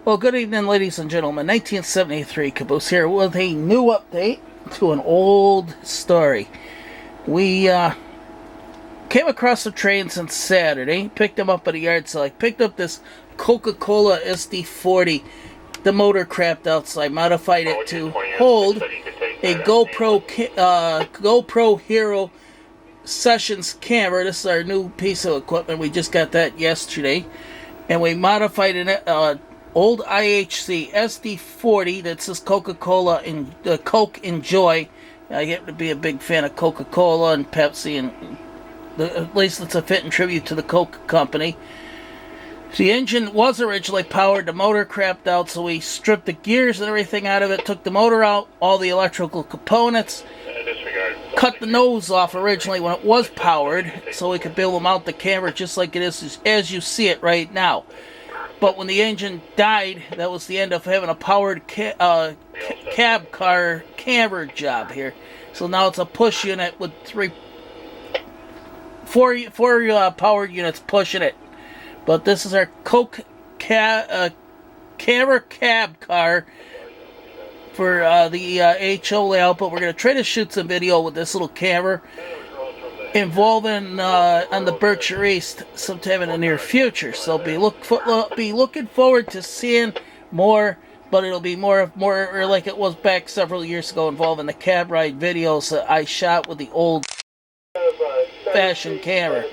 Well, good evening, ladies and gentlemen. 1973 Caboose here with a new update to an old story. We came across the train since Saturday, picked them up at a yard sale. I picked up this Coca-Cola SD40. The motor crapped outside, modified it to hold a GoPro Hero Sessions camera. This is our new piece of equipment. We just got that yesterday. And we modified an old IHC SD40 that says Coca-Cola and Coke Enjoy. I get to be a big fan of Coca-Cola and Pepsi, and at least it's a fitting tribute to the Coke company. The engine was originally powered, the motor crapped out, so we stripped the gears and everything out of it, took the motor out, all the electrical components, cut the nose off originally when it was powered, so we could be able to mount the camera just like it is as you see it right now. But when the engine died, that was the end of having a powered cab car camera job here. So now it's a push unit with four powered units pushing it. But this is our Coke camera cab car for the HO layout. But we're going to try to shoot some video with this little camera involving on the Berkshire East sometime in the near future. So be looking forward to seeing more, but it'll be more like it was back several years ago, involving the cab ride videos that I shot with the old fashioned camera.